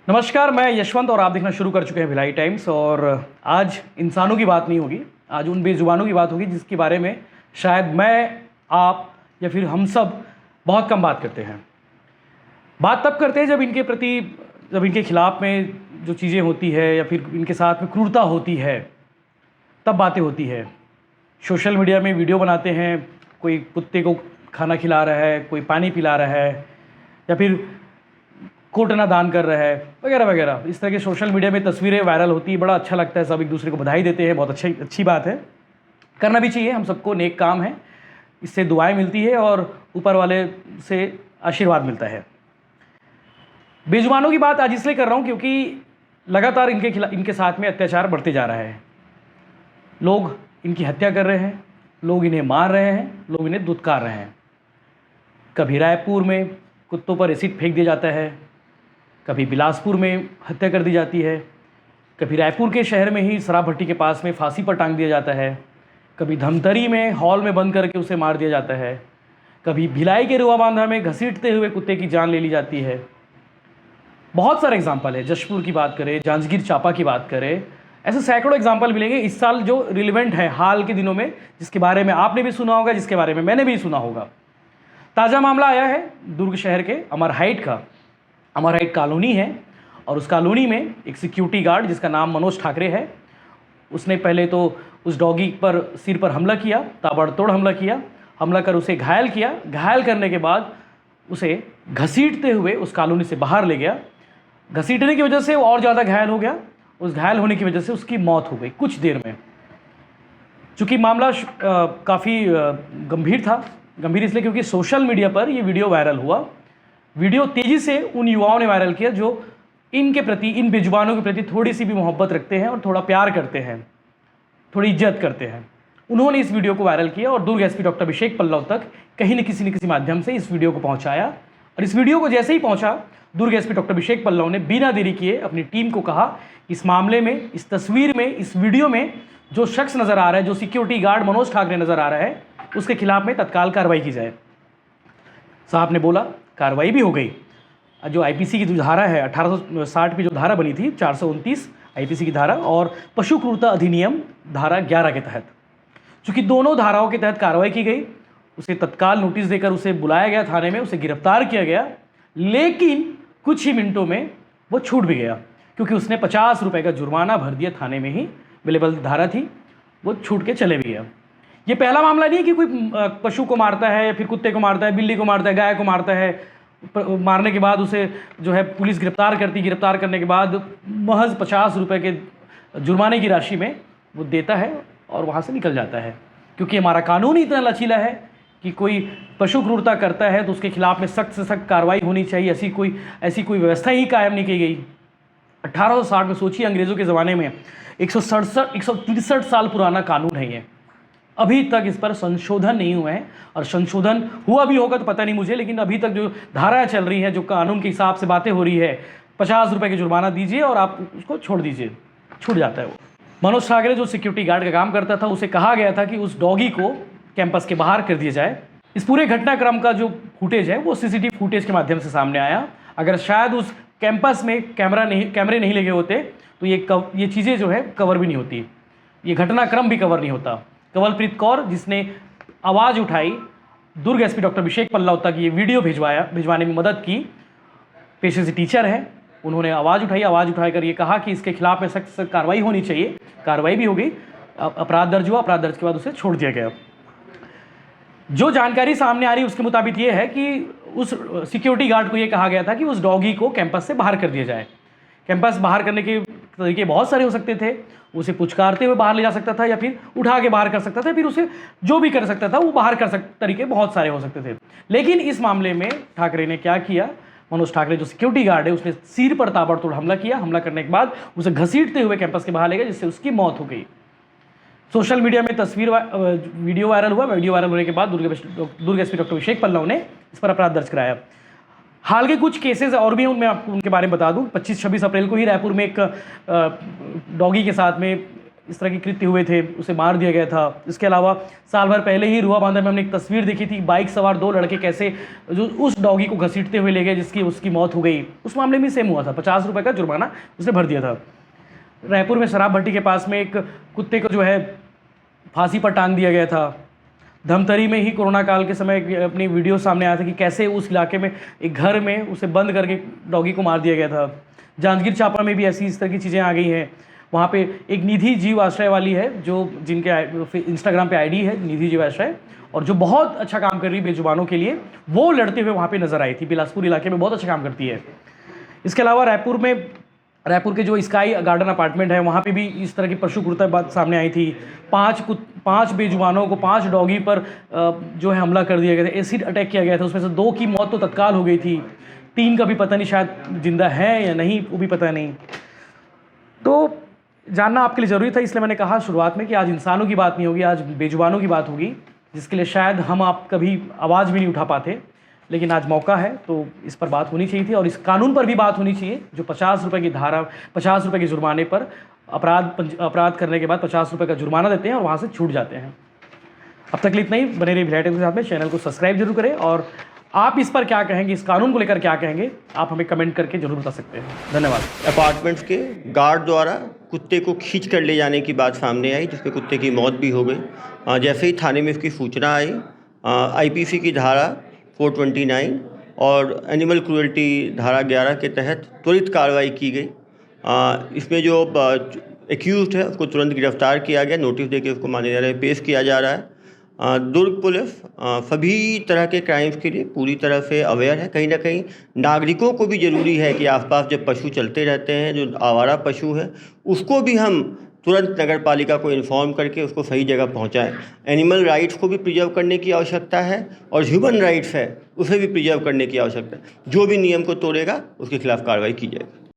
नमस्कार, मैं यशवंत और आप देखना शुरू कर चुके हैं भिलाई टाइम्स। और आज इंसानों की बात नहीं होगी, आज उन बेजुबानों की बात होगी जिसके बारे में शायद मैं, आप या फिर हम सब बहुत कम बात करते हैं। बात तब करते हैं जब इनके प्रति, जब इनके खिलाफ में जो चीज़ें होती है या फिर इनके साथ में क्रूरता होती है, तब बातें होती है। सोशल मीडिया में वीडियो बनाते हैं, कोई कुत्ते को खाना खिला रहा है, कोई पानी पिला रहा है, या फिर कोटना दान कर रहा है, वगैरह वगैरह। इस तरह के सोशल मीडिया में तस्वीरें वायरल होती है, बड़ा अच्छा लगता है, सब एक दूसरे को बधाई देते हैं, बहुत अच्छी बात है, करना भी चाहिए। हम सबको नेक काम है, इससे दुआएं मिलती है और ऊपर वाले से आशीर्वाद मिलता है। बेजुबानों की बात आज इसलिए कर रहा हूँ क्योंकि लगातार इनके साथ में अत्याचार बढ़ते जा रहा है। लोग इनकी हत्या कर रहे हैं, लोग इन्हें मार रहे हैं, लोग इन्हें दुत्कार रहे हैं। कभी रायपुर में कुत्तों पर एसिड फेंक दिया जाता है, कभी बिलासपुर में हत्या कर दी जाती है, कभी रायपुर के शहर में ही शराब भट्टी के पास में फांसी पर टांग दिया जाता है, कभी धमतरी में हॉल में बंद करके उसे मार दिया जाता है, कभी भिलाई के रुआ बांधा में घसीटते हुए कुत्ते की जान ले ली जाती है। बहुत सारे एग्जाम्पल है, जशपुर की बात करें, जांजगीर चांपा की बात करें, ऐसे सैकड़ों एग्जाम्पल मिलेंगे इस साल जो रिलेवेंट है हाल के दिनों में, जिसके बारे में आपने भी सुना होगा, जिसके बारे में मैंने भी सुना होगा। ताज़ा मामला आया है दुर्ग शहर के अमर हाइट का। अमर हाइट कॉलोनी है और उस कॉलोनी में एक सिक्योरिटी गार्ड जिसका नाम मनोज ठाकरे है, उसने पहले तो उस डॉगी पर सिर पर हमला किया, ताबड़तोड़ हमला किया, हमला कर उसे घायल किया। घायल करने के बाद उसे घसीटते हुए उस कॉलोनी से बाहर ले गया। घसीटने की वजह से वो और ज़्यादा घायल हो गया। उस घायल होने की वजह से उसकी मौत हो गई कुछ देर में। चूँकि मामला काफ़ी गंभीर था, गंभीर इसलिए क्योंकि सोशल मीडिया पर ये वीडियो वायरल हुआ। वीडियो तेज़ी से उन युवाओं ने वायरल किया जो इनके प्रति, इन बेजुबानों के प्रति थोड़ी सी भी मोहब्बत रखते हैं और थोड़ा प्यार करते हैं, थोड़ी इज्जत करते हैं। उन्होंने इस वीडियो को वायरल किया और दुर्ग एसपी डॉक्टर अभिषेक पल्लव तक कहीं न किसी माध्यम से इस वीडियो को पहुंचाया। और इस वीडियो को जैसे ही पहुंचा, दुर्ग एसपी डॉक्टर अभिषेक पल्लव ने बिना देरी किए अपनी टीम को कहा, इस मामले में, इस तस्वीर में, इस वीडियो में जो शख्स नज़र आ रहा है, जो सिक्योरिटी गार्ड मनोज ठाकरे नज़र आ रहा है, उसके खिलाफ में तत्काल कार्रवाई की जाए। साहब ने बोला, कार्रवाई भी हो गई। जो आईपीसी की जो धारा है 1860 की जो धारा बनी थी, 429 आईपीसी की धारा और पशु क्रूरता अधिनियम धारा 11 के तहत, चूँकि दोनों धाराओं के तहत कार्रवाई की गई, उसे तत्काल नोटिस देकर उसे बुलाया गया थाने में, उसे गिरफ्तार किया गया। लेकिन कुछ ही मिनटों में वो छूट भी गया क्योंकि उसने 50 रुपये का जुर्माना भर दिया। थाने में ही अवेलेबल धारा थी, वो छूट के चले भी गया। ये पहला मामला नहीं है कि कोई पशु को मारता है या फिर कुत्ते को मारता है, बिल्ली को मारता है, गाय को मारता है, मारने के बाद उसे जो है पुलिस गिरफ्तार करती, गिरफ्तार करने के बाद महज 50 रुपये के जुर्माने की राशि में वो देता है और वहाँ से निकल जाता है। क्योंकि हमारा कानून ही इतना लचीला है कि कोई पशु क्रूरता करता है तो उसके खिलाफ में सख्त से सख्त कार्रवाई होनी चाहिए। ऐसी कोई व्यवस्था ही कायम नहीं की गई। 1860 में, सोचिए, अंग्रेज़ों के ज़माने में 163 साल पुराना कानून है ये। अभी तक इस पर संशोधन नहीं हुए हैं, और संशोधन हुआ भी होगा तो पता नहीं मुझे, लेकिन अभी तक जो धाराएं चल रही हैं, जो कानून के हिसाब से बातें हो रही है, 50 रुपये की जुर्माना दीजिए और आप उसको छोड़ दीजिए, छूट जाता है वो। मनोज ठाकरे जो सिक्योरिटी गार्ड का काम करता था, उसे कहा गया था कि उस डॉगी को कैंपस के बाहर कर दिया जाए। इस पूरे घटनाक्रम का जो फुटेज है वो सीसीटीवी फुटेज के माध्यम से सामने आया। अगर शायद उस कैंपस में कैमरे नहीं लगे होते तो ये चीज़ें जो है कवर भी नहीं होती, ये घटनाक्रम भी कवर नहीं होता। कंवलप्रीत कौर, जिसने आवाज़ उठाई, दुर्ग एसपी डॉक्टर अभिषेक पल्लव तक ये वीडियो भिजवाने में मदद की, पेशे से टीचर है, उन्होंने आवाज़ उठाकर ये कहा कि इसके खिलाफ में सख्त सख्त कार्रवाई होनी चाहिए। कार्रवाई भी हो गई, अपराध दर्ज हुआ, अपराध दर्ज के बाद उसे छोड़ दिया गया। जो जानकारी सामने आ रही है उसके मुताबिक ये है कि उस सिक्योरिटी गार्ड को ये कहा गया था कि उस डॉगी को कैंपस से बाहर कर दिया जाए। कैंपस बाहर करने के तरीके बहुत सारे हो सकते थे। उसे पुचकारते हुए बाहर ले जा सकता था, या फिर उठा के बाहर कर सकता था, फिर उसे जो भी कर सकता था वो बाहर तरीके बहुत सारे हो सकते थे। लेकिन इस मामले में ठाकरे ने क्या किया, मनोज ठाकरे जो सिक्योरिटी गार्ड है, उसने सिर पर ताबड़तोड़ हमला किया। हमला करने के बाद उसे घसीटते हुए कैंपस के बाहर ले गया, जिससे उसकी मौत हो गई। सोशल मीडिया में वीडियो वायरल हुआ। वीडियो वायरल होने के बाद दुर्ग एसपी डॉक्टर अभिषेक पल्लव ने इस पर अपराध दर्ज कराया। हाल के कुछ केसेस और भी हैं, उनमें आपको उनके बारे में बता दूं। 25-26 अप्रैल को ही रायपुर में एक डॉगी के साथ में इस तरह के कृत्य हुए थे, उसे मार दिया गया था। इसके अलावा साल भर पहले ही रुआ बांधा में हमने एक तस्वीर देखी थी, बाइक सवार 2 लड़के कैसे जो उस डॉगी को घसीटते हुए ले गए जिसकी उसकी मौत हो गई। उस मामले में सेम हुआ था, 50 रुपये का जुर्माना उसने भर दिया था। रायपुर में शराब भट्टी के पास में एक कुत्ते को जो है फांसी पर टांग दिया गया था। धमतरी में ही कोरोना काल के समय अपनी वीडियो सामने आया था कि कैसे उस इलाके में एक घर में उसे बंद करके डॉगी को मार दिया गया था। जांजगीर चांपा में भी ऐसी इस तरह की चीज़ें आ गई हैं। वहाँ पे एक निधि जीव आश्रय वाली है जो जिनके इंस्टाग्राम पे आईडी है निधि जीव आश्रय, और जो बहुत अच्छा काम कर रही है बेजुबानों के लिए, वो लड़ते हुए वहाँ पे नजर आई थी। बिलासपुर इलाके में बहुत अच्छा काम करती है। इसके अलावा रायपुर के जो स्काई गार्डन अपार्टमेंट है वहाँ पे भी इस तरह की पशु क्रूरता बात सामने आई थी। 5 बेजुबानों को 5 डॉगी पर जो है हमला कर दिया गया था, एसिड अटैक किया गया था। उसमें से 2 की मौत तो तत्काल हो गई थी, 3 का भी पता नहीं शायद जिंदा है या नहीं, वो भी पता नहीं। तो जानना आपके लिए ज़रूरी था, इसलिए मैंने कहा शुरुआत में कि आज इंसानों की बात नहीं होगी, आज बेजुबानों की बात होगी, जिसके लिए शायद हम आप कभी आवाज़ भी नहीं उठा पाते, लेकिन आज मौका है तो इस पर बात होनी चाहिए थी। और इस कानून पर भी बात होनी चाहिए जो 50 रुपये की धारा, 50 रुपये के जुर्माने पर अपराध करने के बाद 50 रुपये का जुर्माना देते हैं और वहाँ से छूट जाते हैं। अब तक इतना ही, बने रहिए भिलाई टाइम्स के साथ में। चैनल को सब्सक्राइब जरूर करें, और आप इस पर क्या कहेंगे, इस कानून को लेकर क्या कहेंगे, आप हमें कमेंट करके जरूर बता सकते हैं। धन्यवाद। अपार्टमेंट्स के गार्ड द्वारा कुत्ते को खींच कर ले जाने की बात सामने आई, जिसपे कुत्ते की मौत भी हो गई। जैसे ही थाने में इसकी सूचना आई, आईपीसी की धारा 429 और एनिमल क्रूएल्टी धारा 11 के तहत त्वरित कार्रवाई की गई। इसमें जो एक्यूज्ड है उसको तुरंत गिरफ्तार किया गया, नोटिस देकर उसको न्यायालय में पेश किया जा रहा है। दुर्ग पुलिस सभी तरह के क्राइम्स के लिए पूरी तरह से अवेयर है। कहीं ना कहीं नागरिकों को भी ज़रूरी है कि आसपास जब पशु चलते रहते हैं, जो आवारा पशु है, उसको भी हम तुरंत नगर पालिका को इन्फॉर्म करके उसको सही जगह पहुंचाएं। एनिमल राइट्स को भी प्रिजर्व करने की आवश्यकता है, और ह्यूमन राइट्स है उसे भी प्रिजर्व करने की आवश्यकता है। जो भी नियम को तोड़ेगा उसके खिलाफ कार्रवाई की जाएगी।